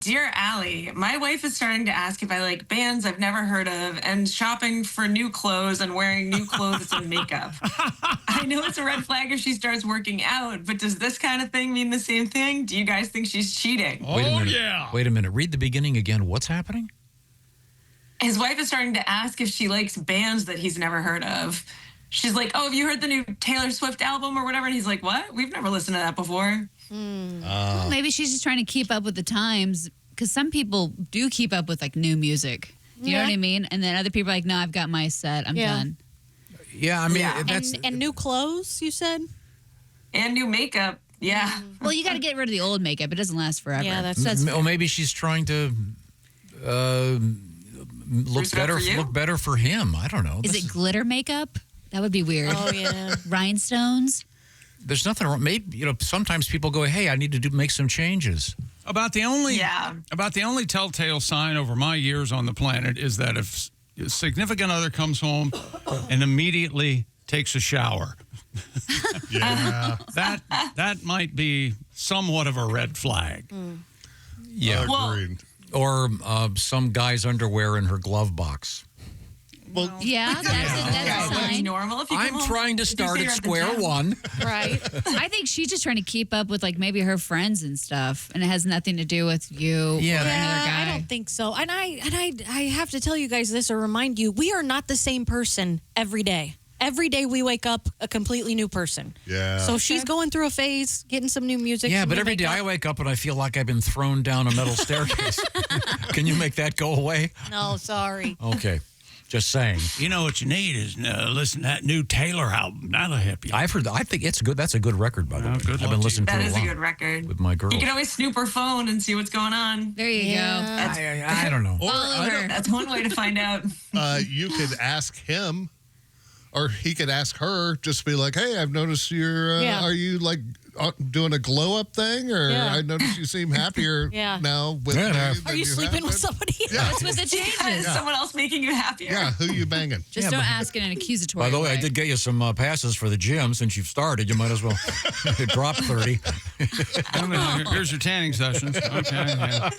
Dear Allie, my wife is starting to ask if I like bands I've never heard of and shopping for new clothes and wearing new clothes and makeup. I know it's a red flag if she starts working out, but does this kind of thing mean the same thing? Do you guys think she's cheating? Wait a minute. Read the beginning again. What's happening? His wife is starting to ask if she likes bands that he's never heard of. She's like, oh, have you heard the new Taylor Swift album or whatever? And he's like, what? We've never listened to that before. Well, maybe she's just trying to keep up with the times, because some people do keep up with like new music. Do you know what I mean? And then other people are like, no, I've got my set. I'm done. Yeah, I mean, that's... And new clothes, you said? And new makeup. Yeah. Well, you got to get rid of the old makeup. It doesn't last forever. Yeah, that's Well, maybe she's trying to look better for him. I don't know. Is it glitter makeup? That would be weird. Oh, yeah. Rhinestones? There's nothing wrong. Maybe, sometimes people go, hey, I need to make some changes. About the only telltale sign over my years on the planet is that if a significant other comes home and immediately takes a shower. That might be somewhat of a red flag. Yeah. Agreed. Or some guy's underwear in her glove box. Well, that's a sign. Normal if you I'm trying to start at square one. Right. I think she's just trying to keep up with like maybe her friends and stuff, and it has nothing to do with you or another guy. I don't think so. And I have to tell you guys this or remind you, we are not the same person every day. Every day we wake up a completely new person. Yeah. So she's going through a phase, getting some new music. Yeah, but every day I wake up and I feel like I've been thrown down a metal staircase. Can you make that go away? No, sorry. Okay. Just saying. You know what you need is listen to that new Taylor album. That'll help you. I think it's good. That's a good record, by the way. Good I've been listening to it That a is lot a good record. with my girls. You can always snoop her phone and see what's going on. There you go. I don't know. That's one way to find out. You could ask him, or he could ask her. Just be like, "Hey, I've noticed you're. Are you like doing a glow up thing, or I noticed you seem happier now with me Are you sleeping with somebody else? Yeah. What's with the changes? Someone else making you happier. Yeah, who you banging? Just don't ask in an accusatory By the way, way. I did get you some passes for the gym since you've started. You might as well drop 30. Here's your tanning sessions. Okay. Yeah.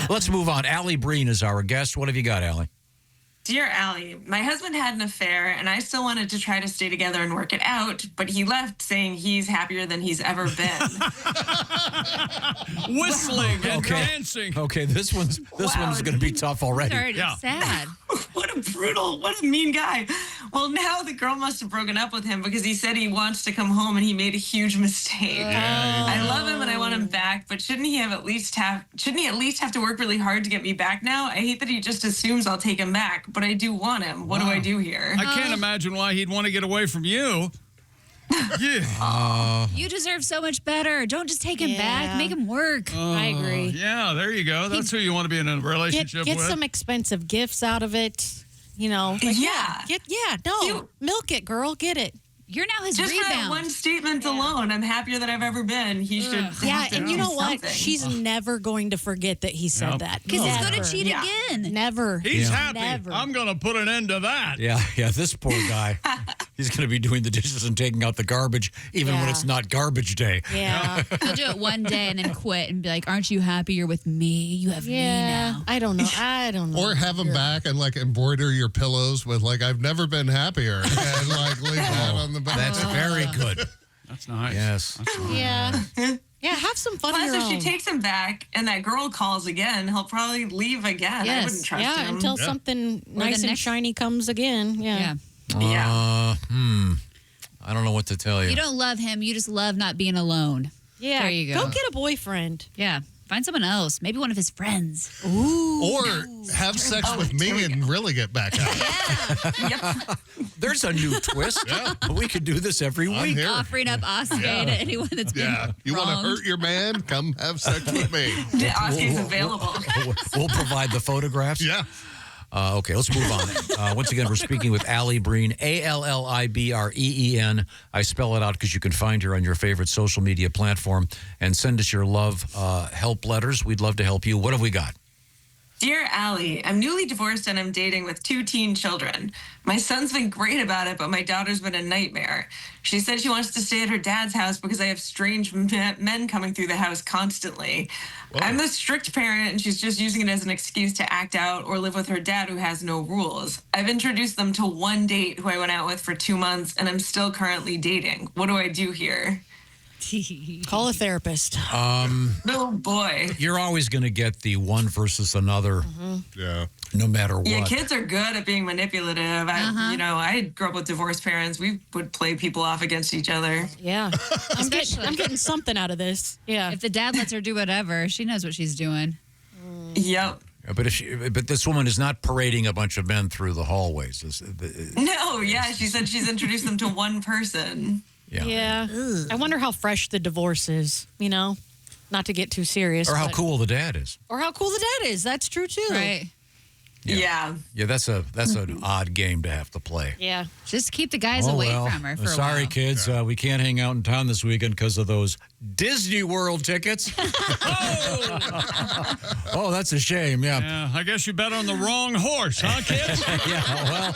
Let's move on. Alli Breen is our guest. What have you got, Alli? Dear Allie, my husband had an affair and I still wanted to try to stay together and work it out, but he left saying he's happier than he's ever been. Whistling and dancing. Okay, this one's going to be tough already. Sorry, it's sad. What a mean guy. Well, now the girl must have broken up with him because he said he wants to come home and he made a huge mistake. I love him and I want him back, but shouldn't he at least have to work really hard to get me back now? I hate that he just assumes I'll take him back, but I do want him. What do I do here? I can't imagine why he'd want to get away from you. You deserve so much better. Don't just take him back. Make him work. I agree. Yeah, there you go. That's who you want to be in a relationship Get with. some expensive gifts out of it. Milk it, girl. Get it. You're now his Just for that rebound. one statement alone, I'm happier than I've ever been. He should. And you know what? Something. She's never going to forget that he said that. Because he's going to cheat again. Never. He's happy. Never. I'm going to put an end to that. Yeah, this poor guy. He's going to be doing the dishes and taking out the garbage, even when it's not garbage day. Yeah. He'll do it one day and then quit and be like, aren't you happy you're with me? You have me now. I don't know. Or have him back and like embroider your pillows with like "I've never been happier" and like leave that on the back. That's very good. That's nice. Yes. That's nice. Yeah. Yeah, have some fun Plus, of your if own. she takes him back and that girl calls again, he'll probably leave again. I wouldn't trust him. Until something nice and shiny comes again. Yeah. I don't know what to tell you. You don't love him. You just love not being alone. Yeah. There you go. Go get a boyfriend. Yeah. Find someone else. Maybe one of his friends. Ooh. Or have sex with me and really get back out. There's a new twist. We could do this every week. here. Offering up Oscar to anyone that's been You want to wronged. hurt your man? Come have sex with me. Oscar's available. We'll provide the photographs. Yeah. Okay, let's move on. Once again, we're speaking with Alli Breen, Allibreen. I spell it out because you can find her on your favorite social media platform. And send us your love help letters. We'd love to help you. What have we got? Dear Allie, I'm newly divorced and I'm dating with 2 teen children. My son's been great about it, but my daughter's been a nightmare. She said she wants to stay at her dad's house because I have strange men coming through the house constantly. Whoa. I'm the strict parent and she's just using it as an excuse to act out or live with her dad who has no rules. I've introduced them to one date who I went out with for 2 months and I'm still currently dating. What do I do here? Call a therapist. Oh boy. You're always going to get the one versus another. Yeah. No matter what. Yeah, kids are good at being manipulative. I grew up with divorced parents. We would play people off against each other. Yeah. I'm getting something out of this. Yeah. If the dad lets her do whatever, she knows what she's doing. Yep. But this woman is not parading a bunch of men through the hallways. No, yeah, she said she's introduced them to one person. Yeah. I wonder how fresh the divorce is, not to get too serious. Or how cool the dad is. Or how cool the dad is. That's true, too. Right. Yeah. Yeah, that's an odd game to have to play. Yeah. Just keep the guys away from her for a while. Sorry, kids. We can't hang out in town this weekend because of those Disney World tickets. Oh, that's a shame. Yeah. I guess you bet on the wrong horse, huh, kids? Yeah,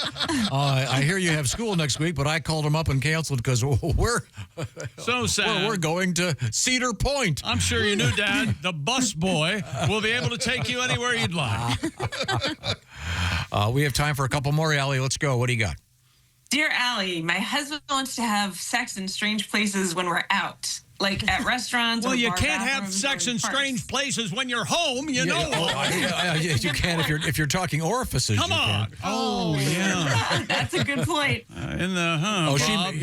well, I hear you have school next week, but I called them up and canceled because we're so sad. We're going to Cedar Point. I'm sure you knew, Dad. The bus boy will be able to take you anywhere you'd like. We have time for a couple more, Allie. Let's go. What do you got? Dear Allie, my husband wants to have sex in strange places when we're out. Like at restaurants. Well, or you bar can't have bathrooms sex or in parks. strange places when you're home. You know. You can if you're talking orifices. Come on. Can. Oh yeah. That's a good point. In the Bob,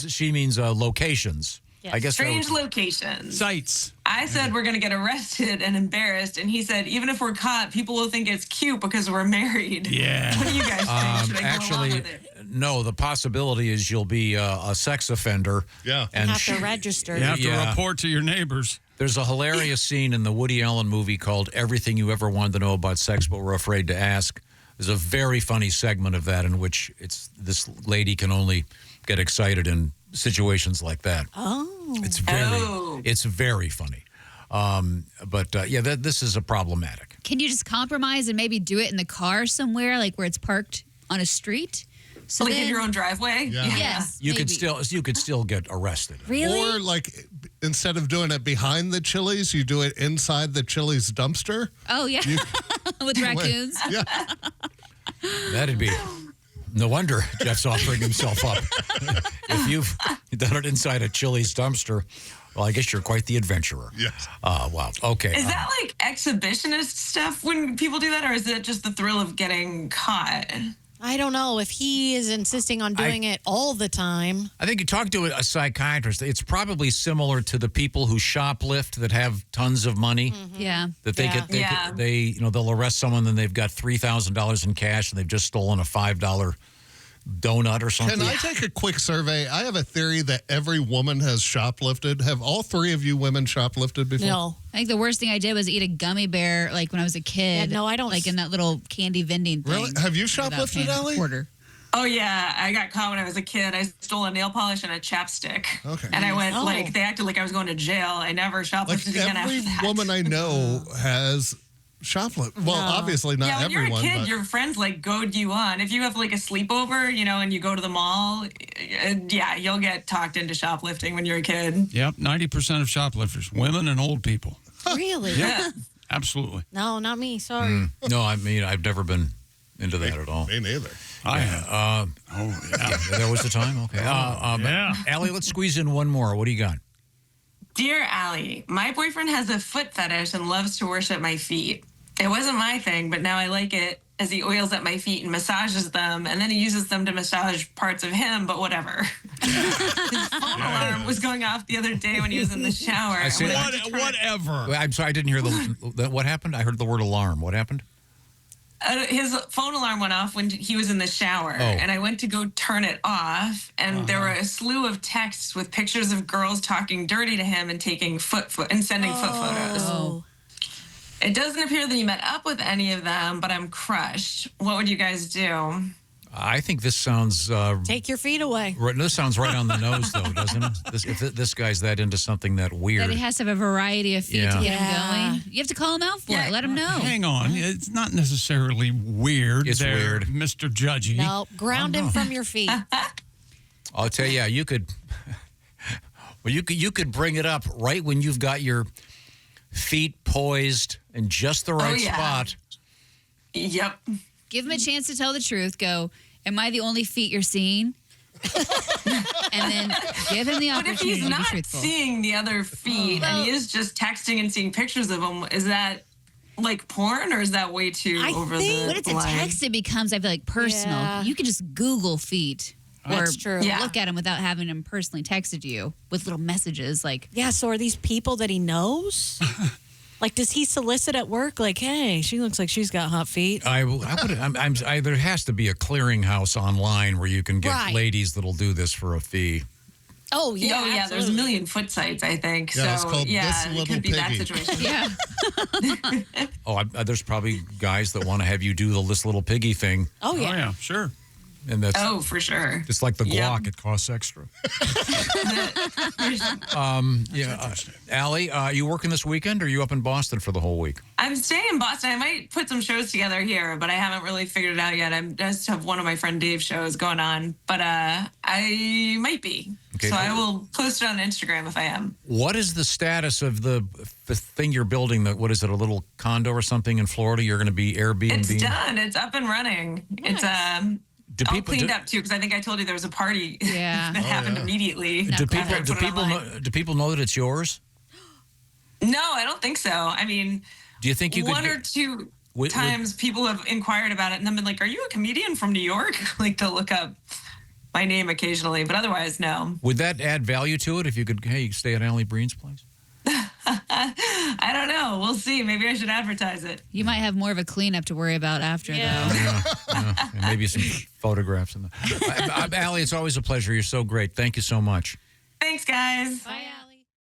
she means locations. Yes. I guess Strange locations. sites. I said we're going to get arrested and embarrassed, and he said even if we're caught, people will think it's cute because we're married. Yeah. What do you guys think? Should I go along with it? No. The possibility is you'll be a sex offender. Yeah. And have to register. You have to report to your neighbors. There's a hilarious scene in the Woody Allen movie called Everything You Ever Wanted to Know About Sex But Were Afraid to Ask. There's a very funny segment of that in which this lady can only get excited in situations like that. Oh. It's very funny. This is a problematic. Can you just compromise and maybe do it in the car somewhere, like where it's parked on a street? So Like in then- your own driveway? Yeah. Yes. You maybe. could still get arrested. Really? Or instead of doing it behind the Chili's, you do it inside the Chili's dumpster. Oh yeah. With raccoons. Yeah. That'd be. No wonder Jeff's offering himself up. If you've done it inside a Chili's dumpster, well, I guess you're quite the adventurer. Yes. Wow. Okay. Is that like exhibitionist stuff when people do that, or is it just the thrill of getting caught? I don't know if he is insisting on doing it all the time. I think you talk to a psychiatrist. It's probably similar to the people who shoplift that have tons of money. Yeah. That they'll arrest someone, then they've got $3,000 in cash, and they've just stolen a $5 donut or something. Can I take a quick survey? I have a theory that every woman has shoplifted. Have all three of you women shoplifted before? No. I think the worst thing I did was eat a gummy bear, like when I was a kid. Yeah, no, I don't. Like in that little candy vending thing. Really? Have you without shoplifted, paying a Allie? quarter. Oh, yeah. I got caught when I was a kid. I stole a nail polish and a chapstick. Okay. And I went, they acted like I was going to jail. I never shoplifted again every after that. woman I know has shoplifted. Well, obviously not Yeah, when everyone. you're a kid, but your friends goad you on. If you have like a sleepover, and you go to the mall, you'll get talked into shoplifting when you're a kid. Yep, 90% of shoplifters, women and old people. Really? Yeah. Absolutely. No, not me. Sorry. No, I mean, I've never been into that at all. me neither. I have. There was the time? Okay. Yeah. Allie, let's squeeze in one more. What do you got? Dear Allie, my boyfriend has a foot fetish and loves to worship my feet. It wasn't my thing, but now I like it as he oils at my feet and massages them, and then he uses them to massage parts of him, but whatever. His phone alarm was going off the other day when he was in the shower. I see When that. went to turn- Whatever. I'm sorry, I didn't hear what happened? I heard the word alarm. What happened? His phone alarm went off when he was in the shower, and I went to go turn it off, and there were a slew of texts with pictures of girls talking dirty to him and taking foot and sending foot photos. Oh. It doesn't appear that he met up with any of them, but I'm crushed. What would you guys do? I think this sounds... Take your feet away. This sounds right on the nose, though, doesn't it? If this guy's that into something that weird. That he has to have a variety of feet to get him going. You have to call him out for it. Let him know. Hang on. It's not necessarily weird. It's weird. Mr. Judgy. No, ground him from your feet. I'll tell you, you could... Well, you could bring it up right when you've got your feet poised in just the right spot. Yep. Give him a chance to tell the truth. Go, am I the only feet you're seeing? And then give him the opportunity But if he's to be not truthful. seeing the other feet and he is just texting and seeing pictures of them, is that like porn or is that way too over the when it's a line? text, it becomes, I feel like, personal. Yeah. You can just Google feet. That's true. Yeah. Look at him without having him personally texted you with little messages like, Yeah, so are these people that he knows? Like, does he solicit at work? Like, hey, she looks like she's got hot feet. There has to be a clearinghouse online where you can get ladies that'll do this for a fee. Oh, yeah. Yeah, there's a million foot sites, I think. Yeah, it's so, called This it Little could be that Piggy. situation. yeah. There's probably guys that want to have you do this little piggy thing. Oh, yeah. Oh, yeah, sure. And that's For sure. it's like the Yep. guac. It costs extra. Allie, are you working this weekend or are you up in Boston for the whole week? I'm staying in Boston. I might put some shows together here, but I haven't really figured it out yet. I just have one of my friend Dave's shows going on, but I might be. Okay. So I will post it on Instagram if I am. What is the status of the thing you're building? What is it, a little condo or something in Florida? You're going to be Airbnb? It's done. It's up and running. It's all cleaned up too, because I think I told you there was a party Yeah. that happened immediately. Do after I put it online. people know that it's yours? No, I don't think so. I mean, Do you think you one could? or two Would- times people have inquired about it and then been like, "Are you a comedian from New York?" Like to look up my name occasionally, but otherwise, no. Would that add value to it if you could? Hey, you stay at Alli Breen's place. I don't know. We'll see. Maybe I should advertise it. You might have more of a cleanup to worry about after, though. And maybe some photographs. Allie, it's always a pleasure. You're so great. Thank you so much. Thanks, guys. Bye,